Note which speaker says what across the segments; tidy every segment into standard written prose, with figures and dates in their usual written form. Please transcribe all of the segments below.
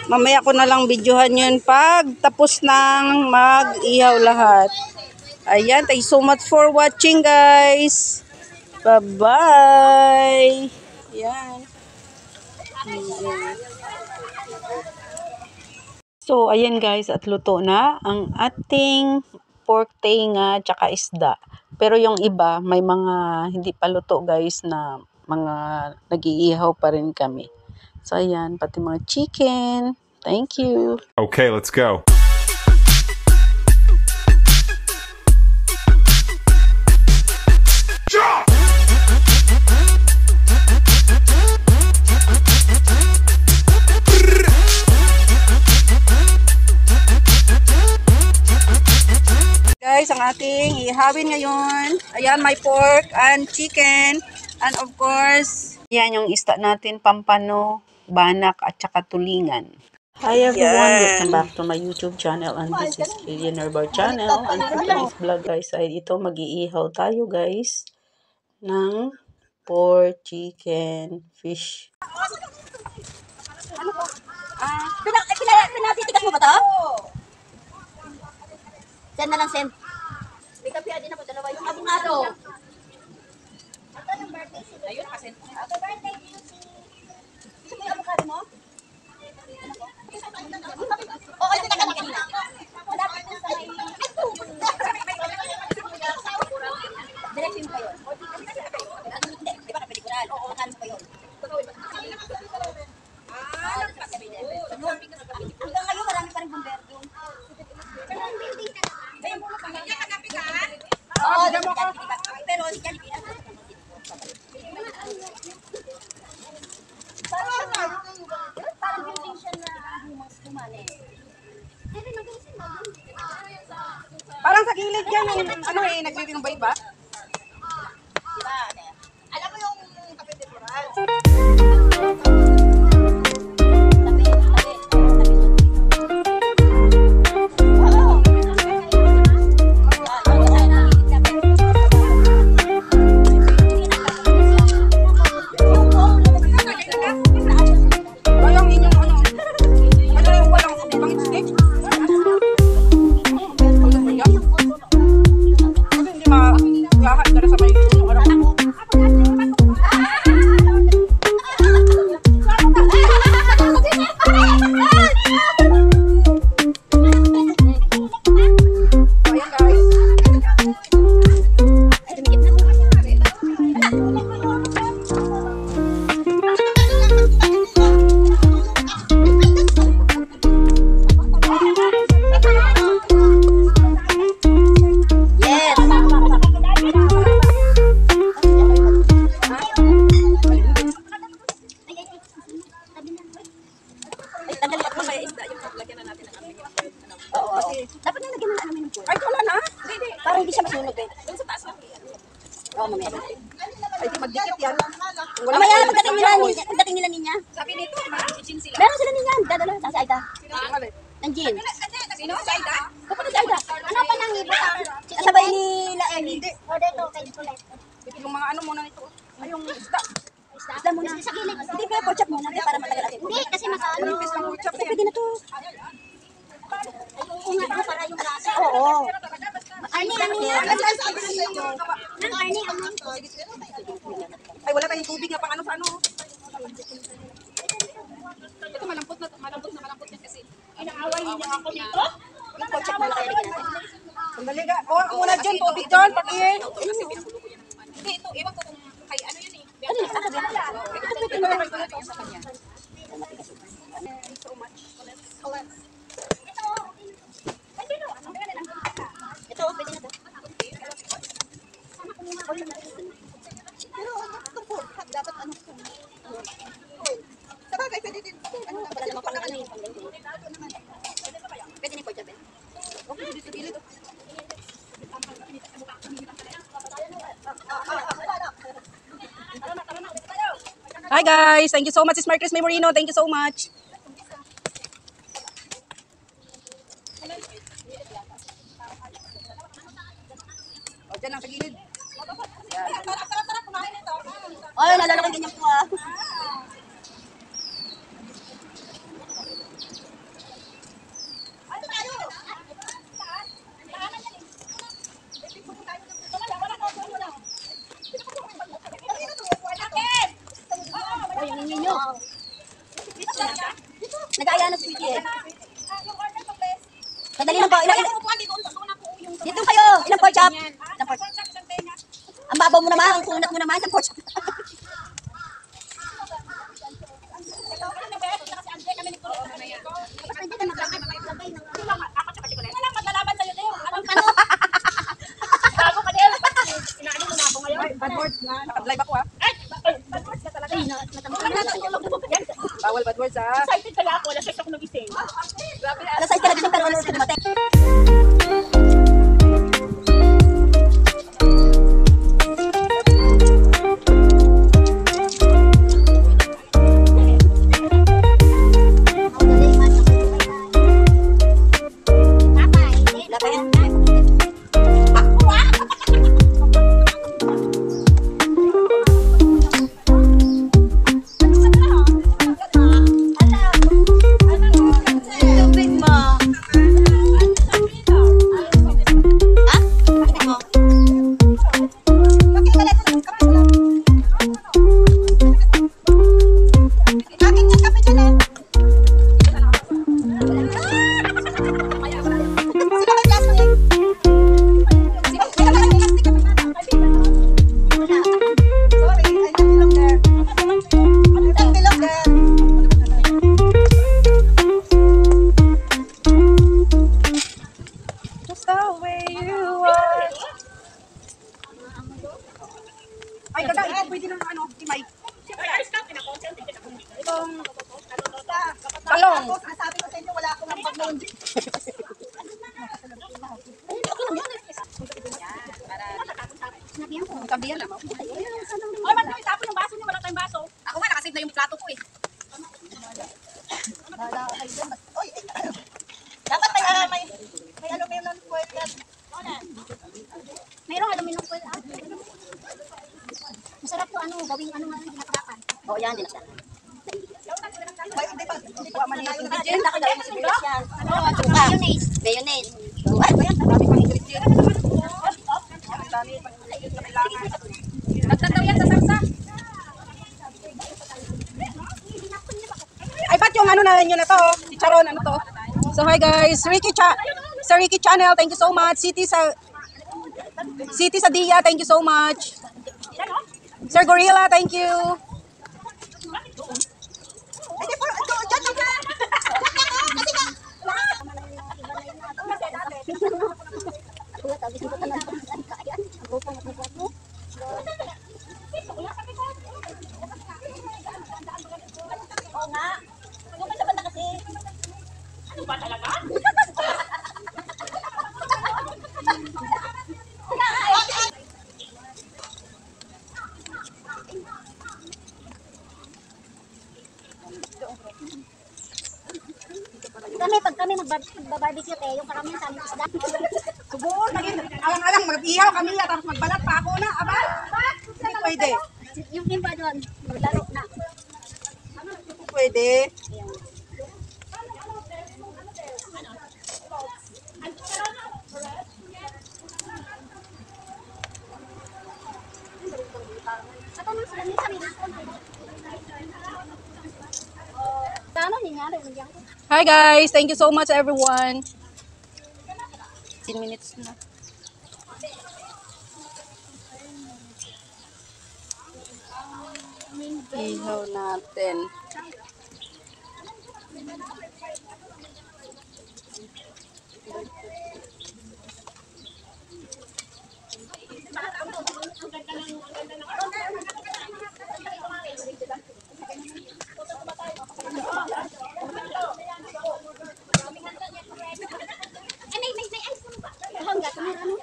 Speaker 1: Mamaya ko na lang videohan yun pag tapos nang mag-ihaw lahat. Ayan, thank you so much for watching guys. Bye-bye. Ayan. So, ayan guys, at luto na ang ating pork tenga tsaka isda. Pero yung iba, may mga hindi pa luto guys na mga nag-iihaw pa rin kami. So, ayan, pati mga chicken. Thank you.
Speaker 2: Okay, let's go.
Speaker 1: Guys, ang ating ihawin ngayon. Ayan, may pork and chicken. And of course, yan yung isda natin, pampano, banak, at saka tulingan. Hi everyone, welcome back to my YouTube channel and this is Billionaire Bar channel. And for today's vlog guys ay ito mag-iihaw tayo guys ng pork, chicken, fish.
Speaker 3: Pinatitikas mo ba ito? Send na lang send. May kapiya din ako dalawa yung avocado. Ayun, nakasen. Happy birthday, Beauty. Gusto mo yung avocado mo? Oo, ito na kanina. Wala pa ito sa may... Diretso mo pa yun. Hindi, di ba kapilikuran? Oo, makano mo pa yun. Hanggang ngayon, marami pa rin bomber doon. Oo, pero si Jollibee. Parang building siya na humane.
Speaker 1: Parang sa gilid yan, ano eh, nagre-renovate ba?
Speaker 3: Diba? Alam mo yung kapitikuran? Dapat na lagyan na namin ng pork.
Speaker 1: Ay, wala na?
Speaker 3: Para hindi siya masunog eh.
Speaker 1: Doon sa taas lang.
Speaker 3: Oo, mamaya.
Speaker 1: Ay, di magdikit yan.
Speaker 3: Mamaya, pagdating nila niya.
Speaker 1: Sabi nito, ma-gin sila.
Speaker 3: Meron sila niyan. Dadala sa si Aida. Ng gin.
Speaker 1: Sino? Si Aida?
Speaker 3: Pupunta si Aida. Ano pa nang ibutang? Sabay nila Ellie. O, dito, kay Nicolette.
Speaker 1: Yung mga ano muna nito. Ay, yung isda.
Speaker 3: Isda muna. Sa gilid. Hindi, pero pork chop muna para matagal natin. Hindi, kasi masalo.
Speaker 1: Manipis lang pork chop
Speaker 3: Kasi pwede na to. Oo nga, para yung lasa. Oo. Arnie,
Speaker 1: Ay, wala tayong tubig na pang ano sa ano. Ito malambot na yan kasi.
Speaker 3: inaaway niya ako dito. Yung pork chop muna kaya lagyan natin.
Speaker 1: Sandali ka. O, ako muna dyan. Tubig dyan. Pag-iin.
Speaker 4: Hindi, ito, ewan ko kung kay ano yun eh.
Speaker 3: Ano yung kakabi?
Speaker 1: Ito na lang ito sa kanya.
Speaker 4: So much.
Speaker 3: Ito, pwede na to.
Speaker 4: Pero itong pork chop, dapat ano ito? Sabagay, pwede din. Ano na,
Speaker 3: Wala namang pang ano yung pang pwede na yung pork chop eh.
Speaker 4: okay, dito gilid.
Speaker 1: Hi guys. Thank you so much. It's Marcris Memorino. Thank you so much. O, dyan lang sa gilid.
Speaker 4: Tara, kumain ito.
Speaker 3: Ay, nalala ko ganyan po ah. Nag-aaya ng sweetie eh. Madali lang po. Dito kayo. Ilang pork chop? Ilang pork? Ang babaw mo naman. Ang kunat mo naman. Ilang pork chop?
Speaker 1: Bad words na. Naka-live ako, ha? Bawal bad words, ha?
Speaker 4: Excited kaya ako. Lasay ako nagising.
Speaker 3: Alas 6 ka na din pero ano dumating.
Speaker 1: Ay, kaka, pwede lang ano, imay. Itong talong.
Speaker 3: Sabi ko sa inyo, wala akong pag-noon.
Speaker 1: Sabihan naman.
Speaker 4: Oh, man, tapon yung baso niyo. Wala tayong baso.
Speaker 3: Ako nga, nakasave na yung plato ko eh. Dapat may aluminum foil yan.
Speaker 2: Mayroong aluminum foil. Masarap to gawing dinakdakan.
Speaker 3: Oo, yan, dinakda. Hindi pa
Speaker 1: maliit yung
Speaker 3: Diyan, nakalagay mo sibuyas yan.
Speaker 2: Mayonnaise.
Speaker 3: Mayonnaise. Ay, ba yan?
Speaker 1: Dami pang ingredient. Ang dami pang ingredient na kailangan.
Speaker 3: Nagtataw yan sa sarsa.
Speaker 1: Ay, ba't yung ano na yun na to? Chicharon, ano to? So, hi guys. Sa Ricky Channel, thank you so much. City sa Dia, thank you so much. Sir Gorilla, thank you.
Speaker 3: Oo nga. Yung sa banda kasi.
Speaker 4: Ano ba talaga?
Speaker 2: Pag kami magbabarbecue yung karamihan sa aming isda.
Speaker 1: Subuon, alang-alang, mag-ihaw kami tapos magbalat pa ako na. Aba, hindi pwede.
Speaker 2: Yung timba doon, maglaro na.
Speaker 1: Hindi pwede.
Speaker 2: Ato nang sila minsan Tama niya, nagyan ko.
Speaker 1: Hi guys, thank you so much everyone. 10 minutes na. Ihaw natin.
Speaker 2: May ice naman ba? Hangga, tumira ano?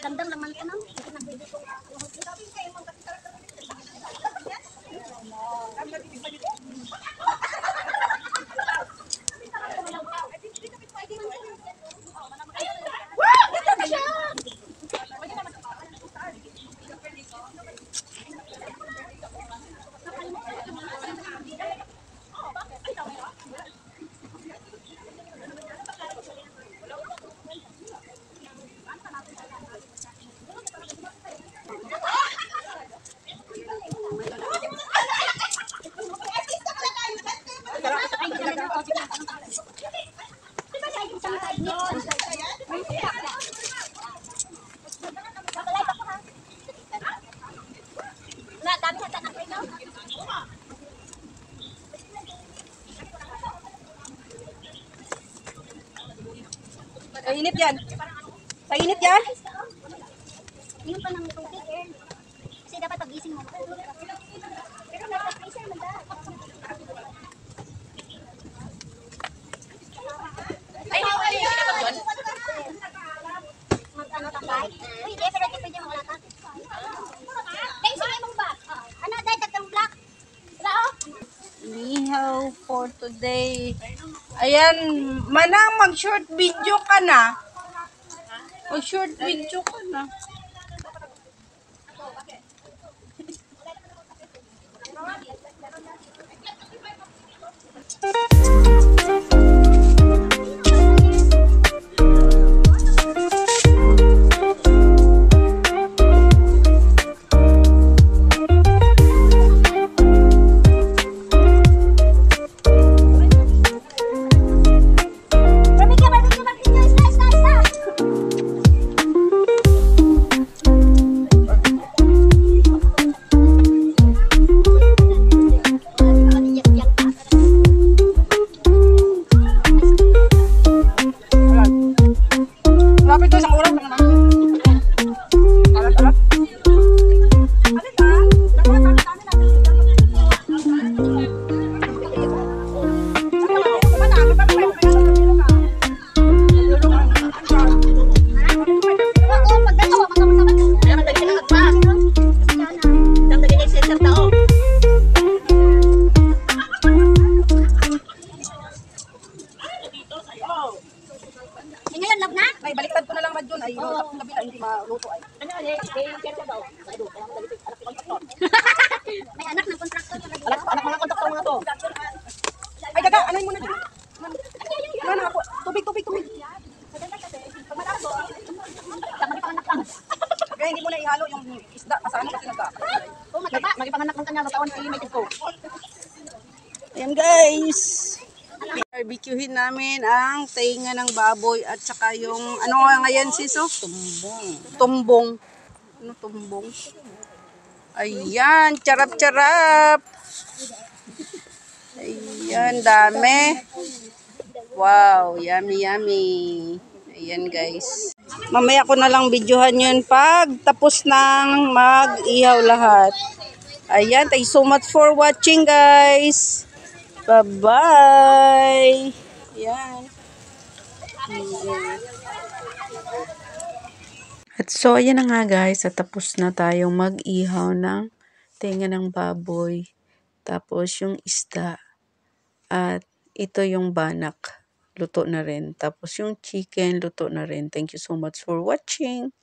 Speaker 2: Damdam naman ito nang.
Speaker 1: Kainit yan. Kainit yan.
Speaker 2: Inom pa ng tubig eh. Kasi dapat pagising mo. Pero nasa-freezer mo dahil.
Speaker 3: Ay, hindi ka ba doon?
Speaker 2: Mag-ano tambay? Uy, hindi. Pero hindi pwede mga lata. Thanks, sige mong ba? Ano, dahil tatlong black. Wala oh.
Speaker 1: Nihaw for today. Ayan, Manang, mag-short video ka na. Mag-short video ka na.
Speaker 2: Barbecue. Isa.
Speaker 1: Lapit to, isang oras lang naman. Alat.
Speaker 2: Oo, pagdatawa, magkama-sama.
Speaker 3: Kaya madali ka nakagpa. Dagdagan yung sensor tao.
Speaker 2: Eh, ngayon, love na?
Speaker 1: Ay, baliktad ko na lang radyon. Ay, sa kabila, hindi maluto ay.
Speaker 3: Ano, yung sensor daw. Ay, doon. Kaya madali. Anak ko kontraktor.
Speaker 2: May anak ng kontraktor.
Speaker 3: Anak mo ng kontraktor mga to.
Speaker 1: Ay, daga, anoy mo na dyan. Ano ako? Tubig. Kaya hindi mo na ihalo yung isda. Kasano kasi nagka.
Speaker 3: Oh, mataba. Magipanganak ng kanya. Matawan ay may ko.
Speaker 1: Ayan guys. Barbecuehin namin ang tainga ng baboy at saka yung ano nga ngayon siso? Tumbong. Ano tumbong? Ayan, charap. Ayan, dami. Wow, yummy. Ayan guys. Mamaya ko na lang videohan yun pag tapos nang mag-ihaw lahat. Ayan, thank you so much for watching guys. Bye-bye. Yan. At so, ayan na nga guys. At tapos na tayong mag-ihaw ng tinga ng baboy. Tapos yung isda. At ito yung banak. Luto na rin. Tapos yung chicken, luto na rin. Thank you so much for watching.